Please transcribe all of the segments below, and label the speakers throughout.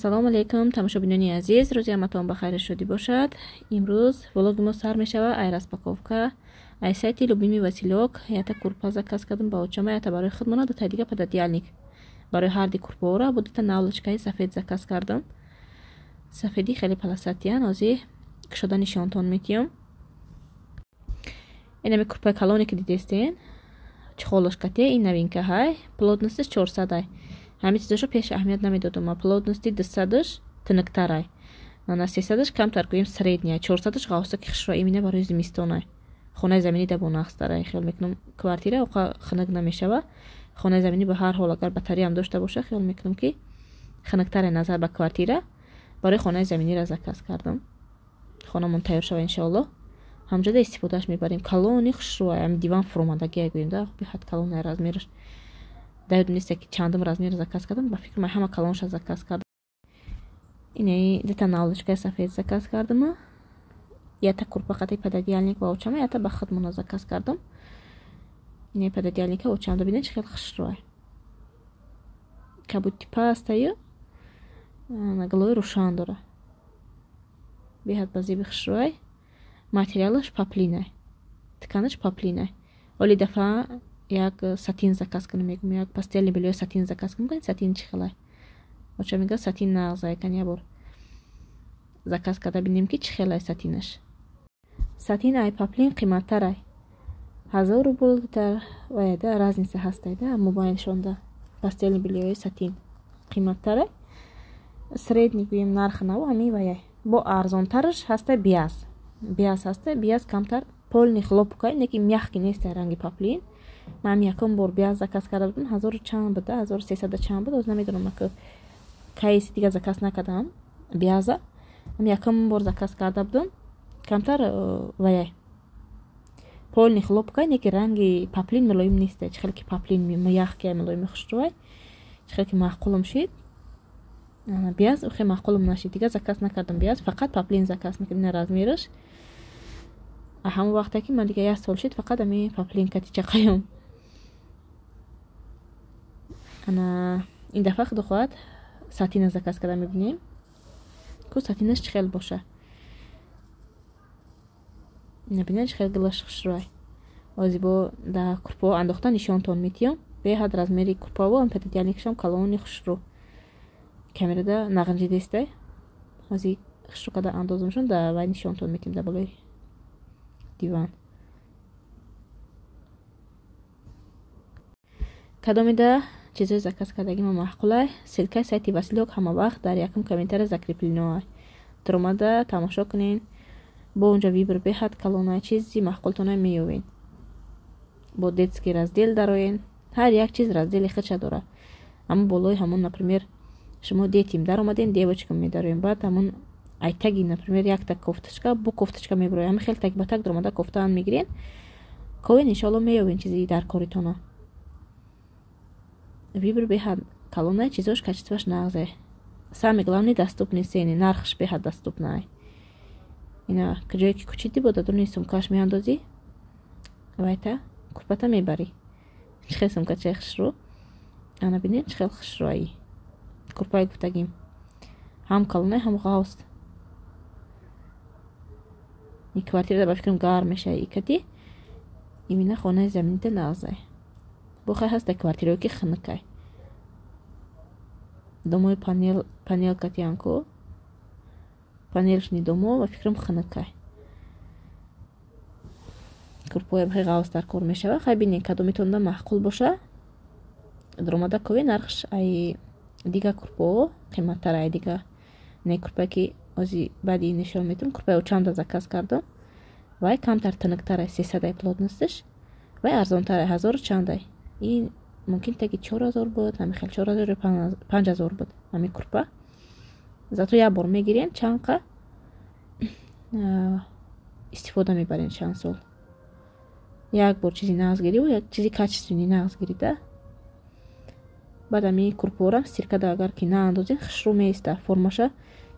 Speaker 1: ассалому алайкум тамошобинони азиз, рӯзи ҳаматон ба хайр шудӣ бошад. имрӯз влоги мо сар мешава ай распаковка ай сайти любимый василек. Ята курпа заказ кардам ба очама, ята барои худмона, дута дига пододеяльник. Барои ҳарди курпаора бо дута навлочкаи сафед заказ кардам. Сафеди хеле полосатиян, ози кушода нишонтон метиём. Инами курпаи калоне ки дидестен, чухолошкате, ин новинка ҳай. Плотностиш 400 ай. ҳамин чизошо пеш аҳамият намедодам. Плотности 200-аш тинуктар ай. Мана 300-аш камтар гӯем средний ай. 400-аш ғавса ки хишро имина барои зимистон ай. Хонаи заминӣ да бонақстар ай. Хиёл мекунам квартира оқа хинак намешава. Хонаи заминӣ ба ҳар ҳол агар батарея ҳам дошта боша, хиёл мекунам ки хинактар ай назар ба квартира. Барои хонаи заминиро заказ кардам. Хонамон тайёр шава иншоаллоҳ. ҳамҷода истифодааш мебарем. Калони хушро ай. Ам диван фурмандаги ай гӯем да. Бихат калон ай размераш. Даёдам нест ки чандам размер заказ кардам. Ба фикр ман ҳама калонша заказ кардам. Ини дута навлочкаи сафед заказ кардам. Ята курпа қати пододеяльник ба очама, ята ба худмона заказ кардам. Ини пододеяльника очамда бинед чӣ хел хушро ай. Кабути пастаю глои рӯшан дора. Беҳад ба зеби хушро ай. Материалаш поплин ай. Тканаш поплин ай. Оли дафъа як сатин заказ кунем, мегӯям як пастелни билои сатин заказ кунем. Сатин чӣ хел ай? Оча мега сатин нағз ай. Кан ябор заказ карда бинем ки чӣ хел ай сатинаш. Сатин ай поплин қиматтар ай. 1000 рубл дар ваяда разница ҳаст ай да. Мобайлшонда пастелни билои сатин қиматтар ай. Средний гӯем нарх наву ҳамин ваяй. Бо арзонтараш ҳаст ай биаз. Биаз ҳаст ай. Биаз камтар полни хлопка ай. Неки мягкий нест ай ранги поплин. Ман якум бор биаз заказ карда будам. 1000 чанд буда, 1300 чанд буд. Оз намедонам ки кайси дига заказ накардам биаза. Ам якум бор заказ карда будам. Камтар ваяй. Полни хлопка ай. Неки ранги поплин мулоим нест ай. Чӣ хел ки поплин мягкий ай, мулоими хушро ай. Чӣ хел ки маъқулам шид. Биаз хеле маъқулам нашид. Дига заказ накардам биаз. Фақат поплин заказ мекардам. Размераш ҳамон вақте ки ман дига 1 сол шид фақат ами поплин кати чақаём. Ана ин дафъа худо хоҳад сатина заказ карда мебинем. Ку сатинаш чӣ хел боша. Набинед чӣ хел гилаш хушро ай. Озибо да курпао андохта нишонтон метиём. Беҳад размери курпао ам пододеяльникашам калони хушро. Камерада нағнҷи дест ай. Ози хушро карда андозамшон да вай нишонтон метиём да болои диван. Кадомида чизои заказ кардаги ма маъқул ай. Силкаи сайти василек ҳама вақт дар якум комментария закреплено ай. Туромада тамошо кунен. Бо унҷа вибр беҳад калон ай. Чизи маъқултона меёвен. Бо детский раздел дароен. Ҳар як чиз раздели худша дора. Аммо болои ҳамон например шумо детим даромаден, девочкам медароем. Баъд ҳамон айтаги например як так кофточка бо кофточка мебароем. Ҳамин хел так ба так даромада кофтаан мегирен. ковен иншоалло меёвен чизи дар коритона. Вибр беҳад калон ай. Чизош качестваш нағз ай. Сами главни доступни сени. Нархш беҳад доступна ай. Ина куҷое ки кучиди бо дадуни сумкаш меандозӣ. Вайта курпата мебарӣ. Чӣ хел сумкачаи хушро. Ана бинед чӣ хел хушро ай. Курпаи гуфтагим. Ҳам калон ай, ҳам ғавс. Ин квартира ба фикрам гарм мешава икати. Имина хонаи заминида нағз ай. Бохай ҳаста квартирао ки хинак ай. Домои панел катиан ко. Панелшни домо ба фикрам хинак ай. Курпоя бахи ғавс дар кор мешава. Хай бинен кадомитонда маъқул боша. Даромада кове нархш ай дига курпоо қиматтар ай дига. Не курпае ки ози баъди нишон метам. Курпаи очамда заказ кардам. Вай камтар тинуктар ай. 300 ай плотностиш. وای ارزان تره. 1000 چنده؟ این ممکن تاکی 4000 بود، همین خیلی 4000 5000 بود همین کرپا. زاتو یک بار میگیرین چند قه استفاده میبرین چند سال. یک بار چیزی نغز گیری و یک چیزی کچستونی نغز گیریده. بعد همین کرپا را سرکه دا اگر که نه اندازین خشرو میسته، فرماشه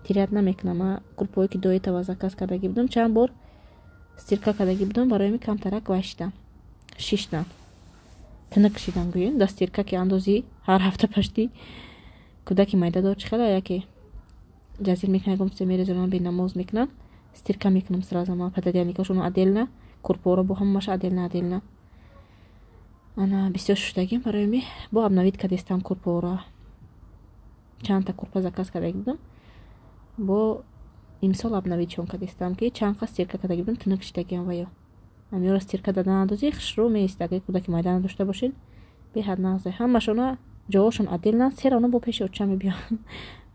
Speaker 1: تیریت نمیکنه. من کرپایی که دوی تا زکاس کردگی بودم چند بار سرکه کردگی بودم برای می کم ترک وشتم 6 دن تنک کشیدم گوین دا سرکه که اندازی هر هفته پشتی کودکی مایده دار چخلا یکی جزیر میکنه گم سه میرزونم بی نماز میکنم سرکه میکنم سرازم ما پدریانیکاشونو عدلنا کرپا را با هم ماشه عدلنا انا بسیار شدگیم برای می با ابنوید کدیستم کرپا را چند تا کرپا زکاس کردگی بودم با امسال ابنوید چون کدیستم که چند قصد سرکه کردگی بودم تنک کشیدگیم ویا امیورا سرکه دادن اندازی خشرو میسته کودکی مایدان داشته باشین به حد نغزه همشون جواشون عدل نه سر اونو با پیش اوچم بیان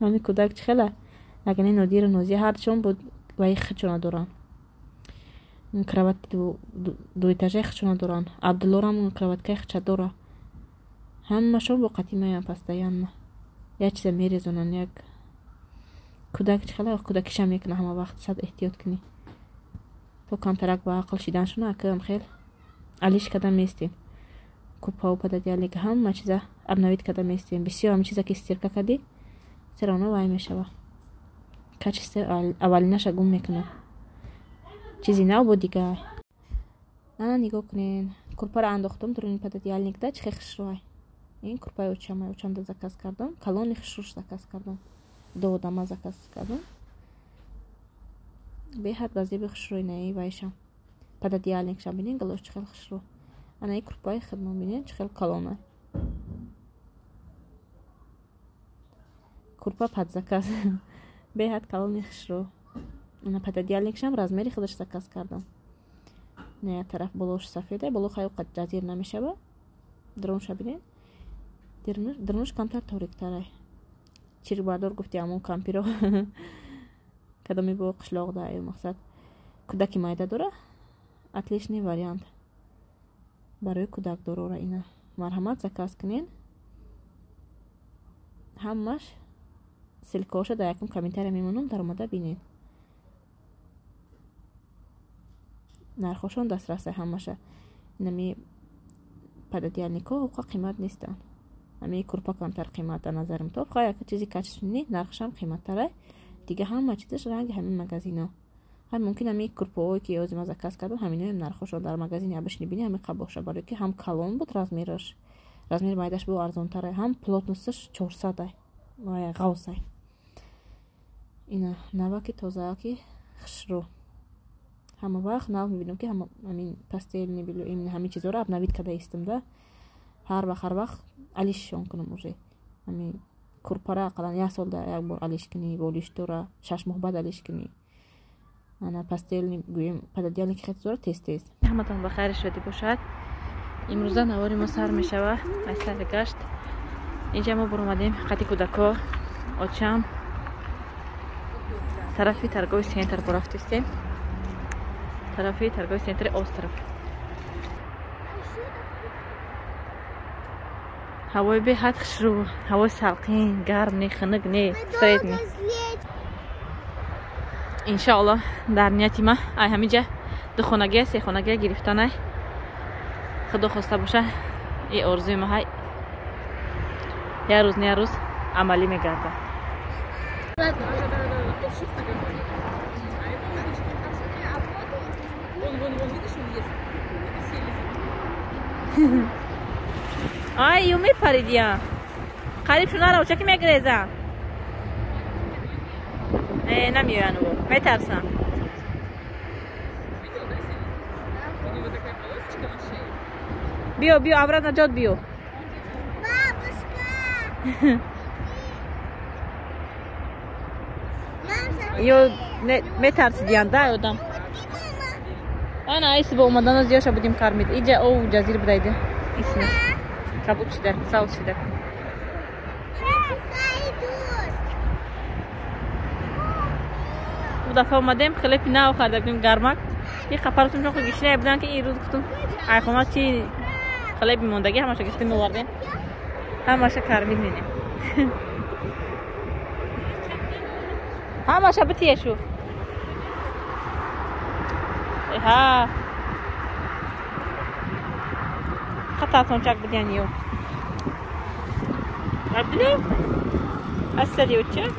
Speaker 1: مامی کودک چخلا اگر این نودیر نوزی هر چون بود وای خچونه دوران کراوات دو اتاژه خچونه دوران عبدالله کراوات که خچه دوره همشون با قدیمه هم پستایان یا چیز میریزونن یک کودک چخلا کودکش هم میکنه همه وقت صد احتیاط کنی تو کم ترک با عقل شیدن شونه اکرم خیل علیش کدام میستیم کوپا و پدادیالی که همه چیزا ابنوید کدام میستیم بسیار همه چیزا که استرکه کدی سر اونا وای میشوه کچسته اولینش گم میکنه چیزی نو بود دیگه انا نگاه کنین کرپا را انداختم در این پدادیال نگده چه خشروی این کرپای اوچم دا زکاس کردم کلون خشروش زکاس کردم دو دما زکاس کردم به حد بازی بخشروی نه وایشم پدادیال نگشم بینین گلوش چخل خشرو انا این کرپای خدمون بینین چخل کلونه کرپا پد زکاس به حد کلون خشرو انا پدادیال نگشم رازمری خودش زکاس کردم نه طرف بلوش سفیده بلو خیلی قد جزیر نمیشه با درونش بینین درونش کمتر توریک تره چیری باردار گفتی همون کمپی رو کدامی با قشلاق داره مقصد کودکی مایده دوره اتلیشنی واریانت برای کودک دوره اینه مرحمت زکاس کنین همش سلکوشه دا یکم کمیتر میمونم در اومده بینین نرخوشان دسترسه همشه نمی پدادیالنیکو حقوق قیمت نیستن همه کرپا کمتر قیمت در نظرم تو بخواه یک چیزی کچشونی نرخشم قیمت تره دیگه همه چیزش رنگ همین مگزینا هم ممکن همین کرپاوی که یازی مزکاس کردم همینه هم نرخوشان در مگزینی ابشنی بینی همین قباشه برای که هم کلون بود رازمیر مایدش بود ارزان تره هم پلوتنسش 400 وای غوصه اینا نواکی توزاکی خشرو همه وقت ناو میبینم که همین پستیل نبیلو این همین چیزا رو ابنوید کده ایستم ده هر وقت علیش شون کنم اوزی همین کرپا اقلا یک سال ده یک بار علیش کنی بولیش دوره 6 ماه بعد علیش کنی انا پستیل گویم پدادیالی که خیلی زور تیز همتون بخیر شدی باشد امروزه نواری ما سر میشوه از سر گشت اینجا ما برامدیم خطی کودکا آچم طرفی ترگوی سینتر برفتیستیم طرفی ترگوی سینتر остров هوای به حد خشرو هوای سلقین گرم نی خنک نی سرید نی انشاءالله در نیتی ما ای همینجا دو خونگی سه خونگی گرفتانه خدا خواسته باشه ای آرزوی ما های یه روز نه روز عملی میگرده آی یومیر پریدیم قریب شونه رو چکی میگریزم نمیوین او میترسم بیو обратно جاد بیو یو میترسیدیم ده یادم آنا ایسی با اومدن از یاشا بودیم کار میده اینجا او جزیر بدایده ایسی کبوت شده ساوس شده دو دفعه اومدیم خیلی ناو خرده کنیم گرمک یه خبرتون چون گیشنه بودن که این روز گفتم آیفون چی خاله بیموندگی همش گفتم می‌وردیم همش کارمید می‌نیم همش بتیه شو ها خطا تونچک بدین یو عبدالله السريع وتشك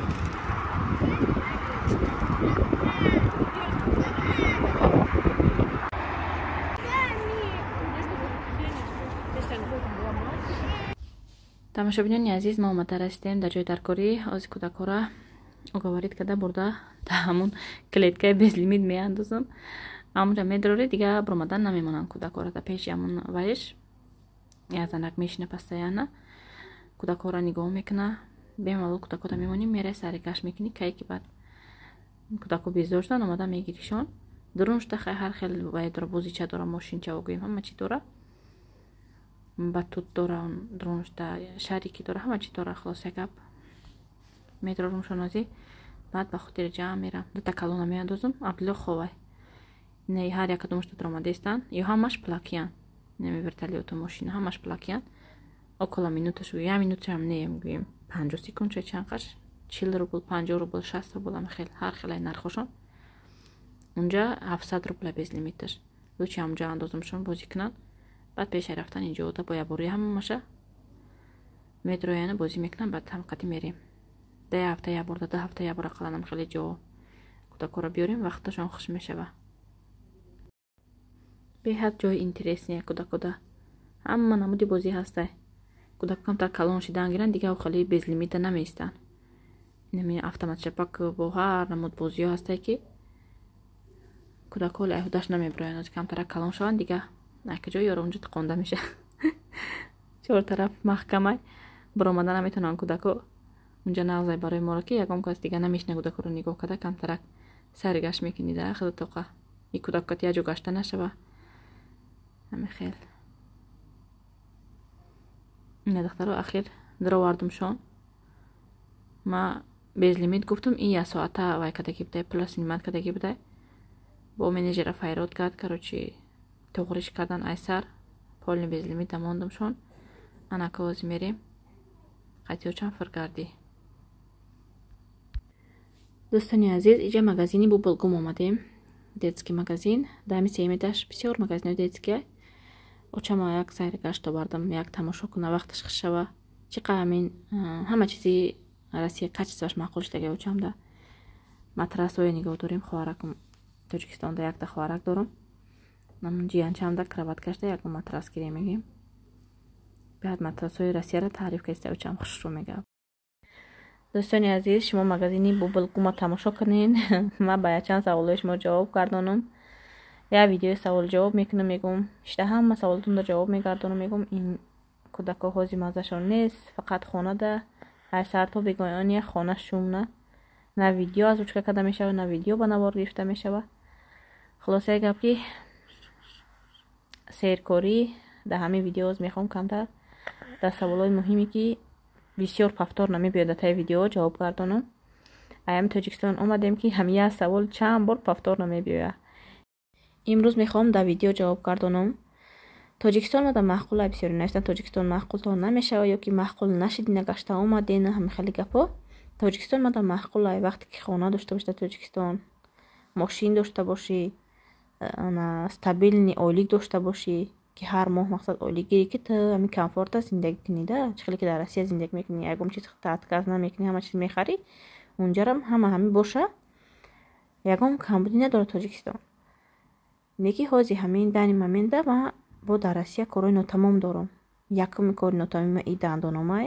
Speaker 1: тамошобинёни азиз, мо омада расидем дар ҷои даркорӣ. ози кӯдакора оговарид карда бурда дар ҳамун клеткаи безлимит меандозам. ҳамунҷа медорӣ дига буромадан намемонанд кӯдакора дар пеши ҳамун вайш. язанак мешина постоянно кӯдакора нигоҳ мекуна. бемалол кӯдакода мемоним мерай сари гашт мекунӣ кай ки баъд кӯдако бездор шудан омада мегиришон. дурун шуда ҳар хел вай дора, бозича дора, мошинча гӯем ҳама чӣ дора, батут дора, дурун шуда шарики дора, ҳама чӣ дора. хулос як гап медорум шонози баъд ба хотири ҷамъ мерам. дута калона меандозам. Абдулло ховай не ҳар якадум шуда дорамадаистан ё ҳамаш плакиян неми вертолёту мошина ҳамаш плакиян. около минуташу я минутам неем гӯем 50 секунд чо чанқаш 40 рубл 50 рубл 60 рубл ам хел ҳар хелай нархошон. унҷа 700 рубл безлимиташ. лучи ҳамҷа андозамшон бозӣ кунанд. баъд пешай рафтан инҷо да бо ябори ҳама маша метрояна бозӣ мекунанд. баъд ҳамқати мерем. да ҳафта ябор да 2 ҳафта ябор ақаллан хеле ҷо кӯдакора биёрем вақташон хуш мешава. беҳад ҷои интересния кӯдакода ҳама намуди бозӣ ҳастай. кӯдак камтар калон шидан гиранд дига хали безлимита намеистан. неми автоматчапак бо ҳар намуд бозиҳо ҳастай ки кӯдако лайҳудаш намебироянд. ози камтара калон шаванд дига акаҷо ёро унҷа тиқонда меша чор тараф маҳкамай биромада наметавонанд кӯдако унҷа нағзай барои моро ки ягон кас дига намешина кӯдакоро нигоҳ карда камтарак сари гашт мекунӣ да худа тоқа и кӯдакоти яҷо гашта нашава ҳаме хел. ина духтаро ахир даровардумшон. ма безлимит гуфтум ин як соата вай кадаги будай плюс нимат кадаги будай. бо менеҷера файрод кард карочи тоғриш кардан айсар полни безлимит дамондумшон. анака ози мерем қатиёчан фиргардӣ. дӯстони азиз, иҷа магазини бубулгум омадем. детский магазин дами сеимедаш бисёр магазини детския. очама як сайри гашт овардам, як тамошо куна вақташ хуш шава. чиқа ҳамин ҳама чизи Россия качестваш маъқул шудаги очамда. матрасое нигоҳ дорем. хоҳаракам Тоҷикистонда якта хоҳарак дорам. намун ҷиянчамда кроваткашда як матрас гирем мегем. баъд матрасои Россияро таъриф каста очам хушрӯ мегав. дӯстони азиз, шумо магазини бубулгумо тамошо кунед. ма ба якчанд саволҳои шумо ҷавоб гардонам. я видеои савол ҷавоб мекунам, мегум шта ҳама саволатунро ҷавоб мегардонам, мегум ин кӯдако ҳози мазашон нест, фақат хонада айсарто бегоёния хона шумна. на видео озвучка карда мешава, на видео ба навор гирифта мешава. хулоса як гап ки серкорӣ дар ҳамин видеоз мехоҳам камтар дар саволҳои муҳиме ки бисёр пафтор намебиёд дар таи видео ҷавоб гардонам. айами Тоҷикистон омадем ки ҳамин як савол чанд бор пафтор намебиёяд. имрӯз мехоҳам дар видео ҷавоб гардонам. Тоҷикистон мада маъқулай бисёри навистан Тоҷикистон маъқултон намешава ё ки маъқул нашиди нагашта омаден ҳамин хеле гапо. Тоҷикистон мада маъқулай вақте ки хона дошта бошӣ Тоҷикистон, мошин дошта бошӣ, стабилни ойлик дошта бошӣ ки ҳар моҳ мақсад ойлик гирӣ ки ту ҳамин комфорта зиндагӣ кунӣ да. чӣ хеле ки дар Россия зиндагӣ мекунӣ, ягон чиз таътказ намекунӣ, ҳама чиз мехарӣ. унҷарам ҳамин боша. ягон камбудӣ надорад Тоҷикистон. неки ҳози ҳамин дани момента ма бо дар Россия корои нотамом дорам. якуми кори нотамома и дандономай.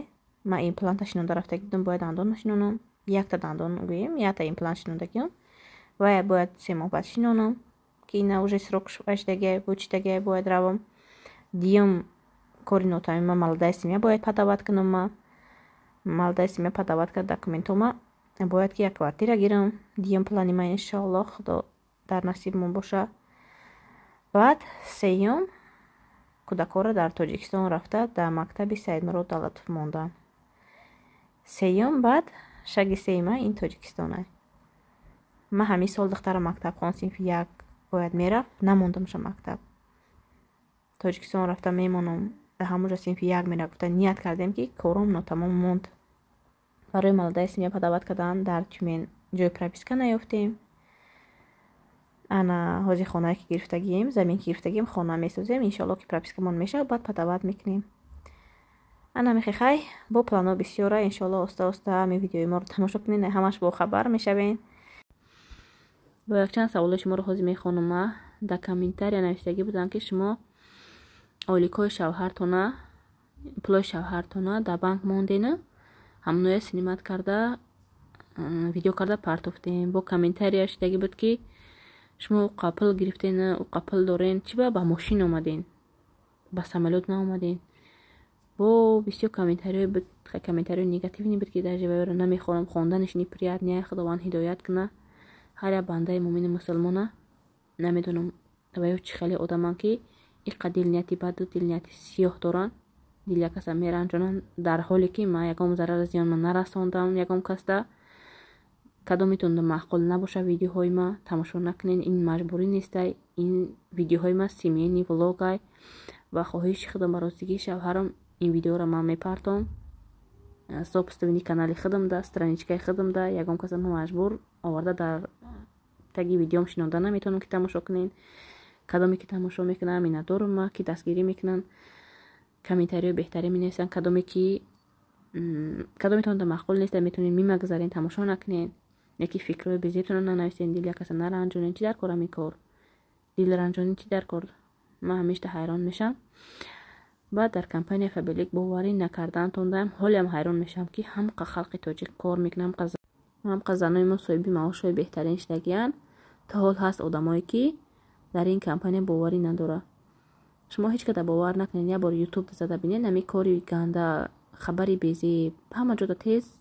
Speaker 1: ма импланта шинонда рафта гидам, бояд дандон шинонам. якта дандон гӯем, якта имплант шинондагиам. ва бояд 3 моҳ баъд шинонам ки ина уже срок ашдагиай бучитагиай бояд равам. диюм кори нотамома молодая семья бояд падават кунам. ма молодая семья падават кард документома бояд ки як квартира гирам. диюм плани ма иншоаллоҳ худо дар насибмон боша. баъд сеюм кӯдакора дар Тоҷикистон рафта дар мактаби Саидмурод Давлатов мондан. сеюм баъд шаги сеюма ин Тоҷикистон ай. ма ҳамин сол духтара мактабхон синфи 1 باید میرفت نموندم شم مکتب. تاجیکستان رفتم میمونم همونجا صنف یک میره. گفتن نیت کردیم که کارم ناتمام موند. برای молодая семья подавать کردن در تюмен جای прописка نیافتیم. انا حاجی خانه که گرفتگیم، زمین که گرفتگیم خانه میسازیم، انشالله که прописка مون میشه بعد подавать میکنیم. انا میخوای با پلانا بسیاره انشالله استا استا می ویدیوی ما رو تماشا کنین، همش با خبر میشوین. با یک چند سوال شما رو حاضر میخونم. در کامنتاری نوشتگی بودن که شما اولیکای شوهرتونه پولای شوهرتونه در بانک موندین، همونو سینمات کرده ویدیو کرده پرتوفتین. با کامنتاری نوشتگی بود که شما قپل گرفتین و قپل دارین چی با ماشین اومدین، با سمالوت ناومدین. با بسیار کامنتاری بود، کامنتاری نگاتیو نی بود که در جواب رو نمیخونم، خواندنش نی پریاد نی. خداوند هدایت کنه هر بنده مؤمن مسلمانه. نمیدونم و چه خیلی آدمان که این دل نیتی بد و دل نیتی سیاه دارن، دل یک کس میرنجونن، در حالی که ما یکم ضرر زیان من نرساندم یکم کس کدومتون معقول نباشه ویدیوهای ما تماشا نکنین. این مجبوری نیسته، این ویدیوهای ما سیمینی ولوگای و خواهش خودم برای شوهرم این ویدیو را من میپرتم. صبح استوینی کانال خودم ده، страничкаи خودم ده، یکم کس مجبور آورده در تگی ویدیوم شنونده نمیتونم که تماشا کنین. کدومی که تماشا میکنم اینا دارم ما که دستگیری میکنن، کامنتاری بهتری مینویسن. کدومیتون ده معقول نیست میتونین میمگذارین تماشا نکنین. یکی فکرای بزیتون ننویسین، دل یک کس نرنجونین. چی در کارم این کار دل رنجونین؟ چی در کار؟ من همیشه حیران میشم. بعد در کمپانی فبلیک باوری نکردن توندم، حالی هم حیران میشم که هم خلق تاجیک کار میکنم، هم قزانای ما صاحبی معاشای بهترین شدگیان. تا حال هست آدمایی که در این کمپانی باوری نداره. شما هیچ کده باور نکنین، یا بار یوتیوب زده بینین نمی کاری گنده خبری بیزی همه جدا تیز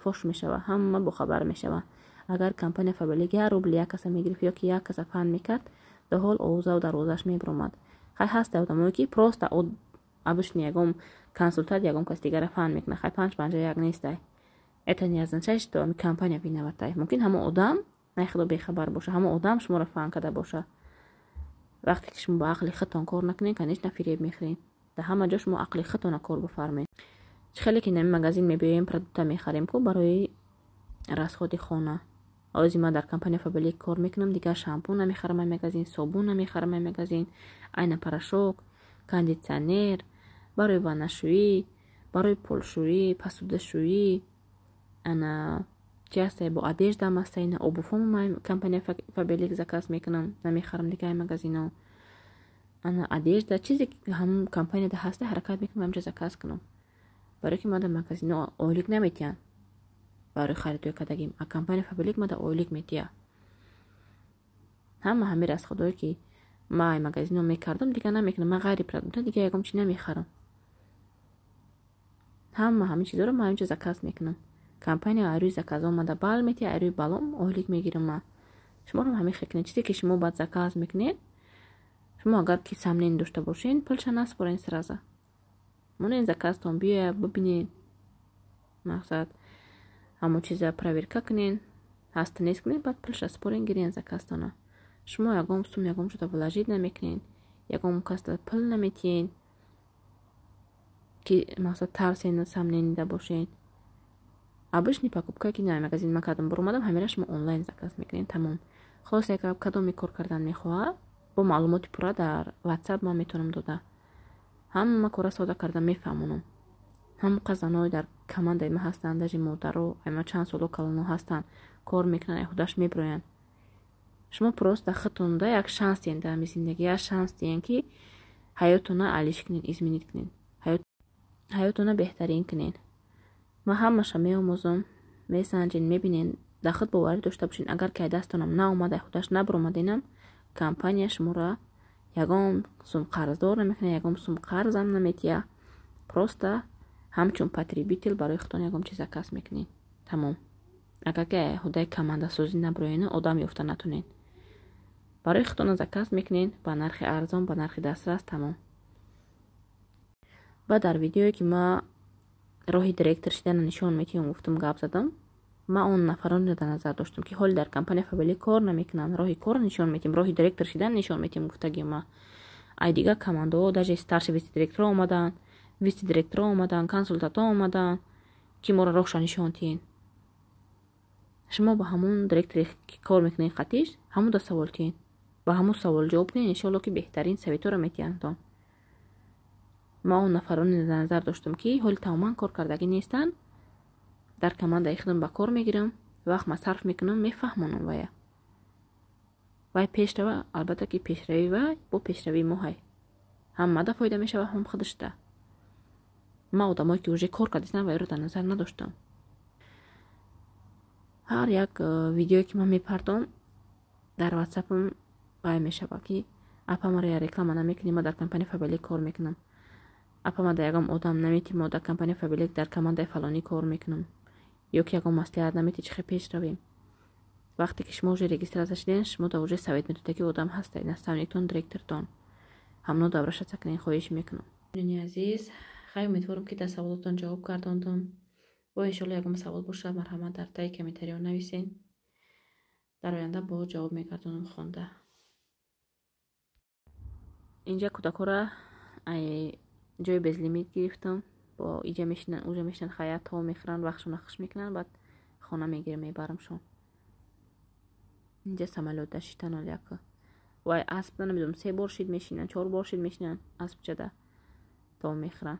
Speaker 1: فوش میشوه، همه با خبر میشوه. اگر کمپانی فبلیک یا روبل یک کس میگرفت یا که یک کس فن میکرد در حال اوزا و در اوزش میبرمد. خیلی هست آدمایی که پروست ابش نیگم کنسولتات یگم کس دیگر فن میکنه، خیلی پنج یک نیسته. اتنی از نشش تو می کمپانی بینواتای ممکن همه آدم نه خدا بخبر باشه، همه آدم شما را فهم کرده باشه. وقتی که شما با عقل خودتون کار نکنین کنیش نفریب میخرین. در همه جا شما عقل خودتون کار بفرمایید. خیلی که نمی مغازین میبریم پروداکت میخریم کو برای راسخوتی خانه. آزی ما در کمپانی فبلیک کار میکنم، دیگه شامپو نمیخرم مغازین، صابون نمیخرم مغازین، عین پراشوک، کاندیشنر، برای وانشویی، برای پولشویی، پسودشویی، انا جاسته با ادیش دام استینا او بفهم ما کمپانی فبلیک زکاس میکنم، نمیخرم دیگه مغازینا. انا ادیش دا چیزی که هم کمپانی ده هسته حرکت میکنم همجا زکاس کنم. برای که ما در مغازینا اولیک نمیتیان برای خریدوی کدگیم، ا کمپانی فبلیک ما در اولیک میتیا. همه از خدایی که ما مغازینو میکردم دیگه نمیکنم، ما غیر پروداکت دیگه یکم چی نمیخرم. همین چیزا رو ما همینجا زکاس میکنم. کمپانی آروی زکاز اومده بال میتی آروی بالام اولیک میگیرم ما. شما رو همین خیلی چیزی که شما باید زکاز میکنین، شما اگر کی سامنین داشته باشین پولش نسپارین سرازه. من این زکاز تون بیا ببینین، مقصد همون چیزا پرویرکا کنین، هست نیست کنین بعد پولش اسپارین گیرین زکاستونه. شما یکم سوم یکم شده ولاجید نمیکنین، یکم کاست پول نمیتین که مقصد ترسین سامنین ده باشین. ابش نی покупка که نه مغازین ما کردم برام همیشه ما آنلاین زکاس میکنین. تمام خلاص یک کدوم کار کردن میخواد با معلومات پورا در واتساپ ما میتونم داده. هم ما کار ساده کردن میفهمونم. هم قزانای در کمانده ما هستن، داجی مودارو اما چند سالو کلانو هستن کار میکنن خودش میبروین. شما پروست خودتون ده یک شانس دین در زندگی، یک شانس دین که حیاتتون عالیش کنین، ازمینیت کنین، حیاتتون بهترین کنین. ما همش میآموزم، میسنجین، میبینین، در خود باور داشته باشین. اگر که دستونم ناومده خودش نبرومدینم کمپانی شما را یگام سوم قرضدار نمیکنه، یگام سوم قرضم نمیتیا. پروستا همچون پاتریبیتل برای خودتون یگام چیز زکاس میکنین. تمام. اگر که خدای کمانده سوزی نبروین آدم یافته نتونین، برای خودتون زکاس میکنین با نرخ ارزان، با نرخ دسترس. تمام. و در ویدیویی که ما راهی دایرکتر شدن نشون میتیم گفتم گپ زدم ما اون نفران رو در نظر داشتم که حال در کمپانی فابلی کار نمیکنن، راهی کار نشون میتیم، راهی دایرکتور شدن نشون میتیم. گفتگی ما ای دیگه کماندو даже старший вице директор اومدن، вице директор اومدن، консультант اومدن که ما رو راهش نشون تین. شما با همون دایرکتوری که کار میکنین قطعیش همون دو سوال تین، با همون سوال جواب نین، ان شاء الله که بهترین سویتو رو میتین. ما اون نفران در نظر داشتم که حال تماما کار کردگی نیستن، در کماند خودم با کار میگیرم، وقت مصرف میکنم، میفهمونم وای پیش رو. البته که پیشروی وای با پیشروی ما های هم ماده فایده میشه و هم خودش ده. ما آدمایی که اوجه کار کردیستن وای رو در نظر نداشتم. هر یک ویدیویی که من میپردم در واتساپم وای میشه که اپا ما رو رکلام نمیکنیم، ما در کمپانی فابلی کار میکنم. اپا ما در یکم آدم نمیتیم، ما در کمپانی فابلی در کماند فلانی کار میکنم، یا که یکم مصلحت نمیتی چه پیش رویم. وقتی که شما اوجه رجیستر شدین، شما در اوجه سویت میتونید که آدم هسته، نستانیتون دایرکتورتون همونو دبرش تکنین خواهش میکنم. دنیا عزیز، خیلی امیدوارم که در سوالاتون جواب گرداندم. با انشالله یکم سوال باشه مرحمت در تای کامنتاری نویسین، در آینده با جواب میگردونم خونده. اینجا کودکورا جای بیز لیمیت گرفتم، با اینجا میشنن اوجا میشنن خیاط ها میخرن، وقتشون نخش میکنن، بعد خانه میگیرم میبرمشون. اینجا سمالوت داشتن ولی اکا وای اسب نمیدونم 3 بار شید میشینن، 4 بار شید میشینن، اسب چده تا میخرن.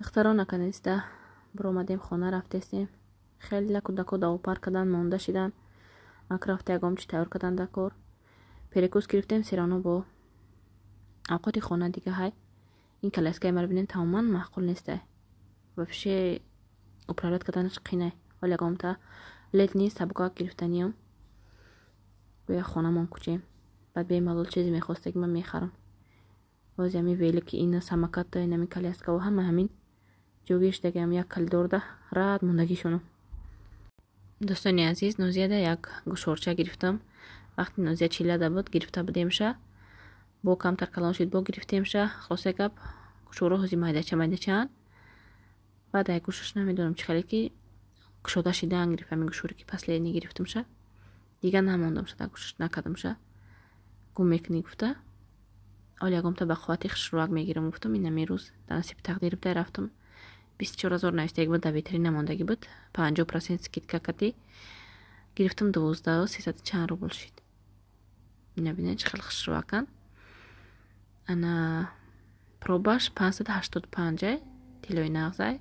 Speaker 1: دختران نکنسته برآمدیم خانه رفتیم. خیلی لکو دو پار کردن مونده شدن. اکرافت یکم چی تیار کردن دکار. پریکوس گرفتیم سیرانو با اوقات خانه دیگه های. این کلاسکای ما رو ببینین تماما معقول نیسته و پیش اپرات کردنش قینه. ولی یکم تا لید نیست سبکا گرفتنیم. و خانه من کوچیم. بعد به مالول چیزی میخواسته که من میخرم. باز یمی ویلی که این سمکات تا اینمی کلاسکا و همین جوگیش دیگه هم یک کل دورده راحت موندگی شونم. دوستانی عزیز نوزیه ده یک گوشورچه گرفتم. وقتی نوزیه چیله بود گرفته بودیمشه با کمتر کلان شد با گرفتیمشه. خلاصه کب گوشوره هزی مایده چند بعد یک گوشش نمیدونم چه خیلی که گوشوده شده انگریفه می گوشوری که پس لینی گرفتمشه دیگه نموندم شده گوشش نکدمشه گم میکنی گفته آلی اگم تا بخواتی خشروک میگیرم گفتم این نمیروز در نصیب تقدیر بده رفتم 24,000 نوشته بود در ویترین نماندگی بود 50% سکیت کتی گرفتم 12,300 چند روبل شد. نبینه چه خیلی خشروکن. انا пробаш 585 тиллои нағзай.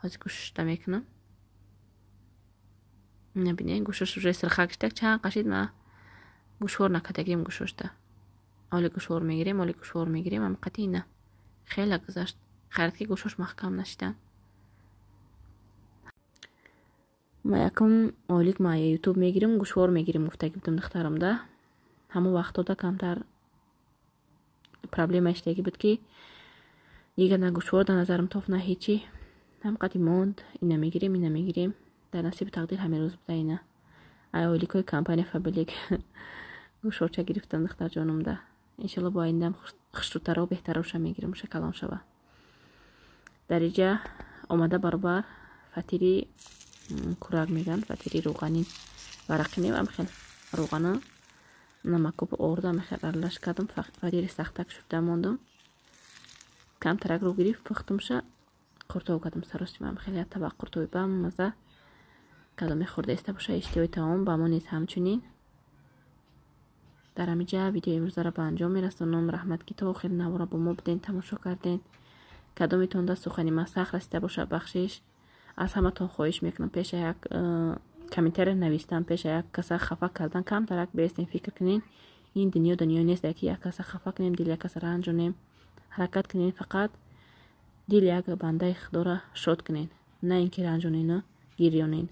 Speaker 1: ҳозир гӯшта мекунам. набинед гӯшаш уже сирха гиштак чанд қашид ма гӯшвор накардагим гӯшошта. оли гӯшвор мегирем ам қати на хеле гузашт. хайрат ки гӯшош маҳкам нашидан. ма якум олик ма ютуб мегирем гӯшвор мегирем гуфтаги будам духтарамда. ҳамон вақтода камтар проблема иштаги буд ки дига на гӯшвор да назарам тофт на ҳечи. ҳам қати монд ина мегирем дар насиби тақдир ҳамин рӯз буда ина ай оликои компания фабилик гӯшворча гирифтам духтарҷонумда. иншалло бо оиндам хушрӯтаро беҳтароша мегирем уша калон шава. дар иҷа омада баробар фатири курак меган фатири рӯғанин варақи нем амхел рӯғана намакоб орда амхел аралаш кардам фатири сахтак шуда мондум камтарак рӯ гирифт пухтумша қуртов кардам саросчима амхел я табақ қуртови бам маза кадоме хӯрда иста боша иштиҳои таом ба мо низ ҳамчунин. дар ҳамиҷа видеои имрӯзаро ба анҷом мерасонам. раҳмат ки то охир навора бо мо буден тамошо карден. кадометон да сухани ман сахт расида боша бахшиш. аз ҳаматон хоҳиш мекунам пеша як комментария навистан пеша як каса хафа кардан камтарак бестен фикр кунен. ин дунё нест ки як каса хафа кунем дили як касаро ранҷонем. ҳаракат кунен фақат дили як бандаи худоро шод кунен на ин ки ранҷонену гирёнен.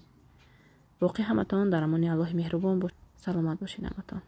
Speaker 1: боқӣ ҳаматон дар амони аллоҳи меҳрубон саломат бошед ҳаматон.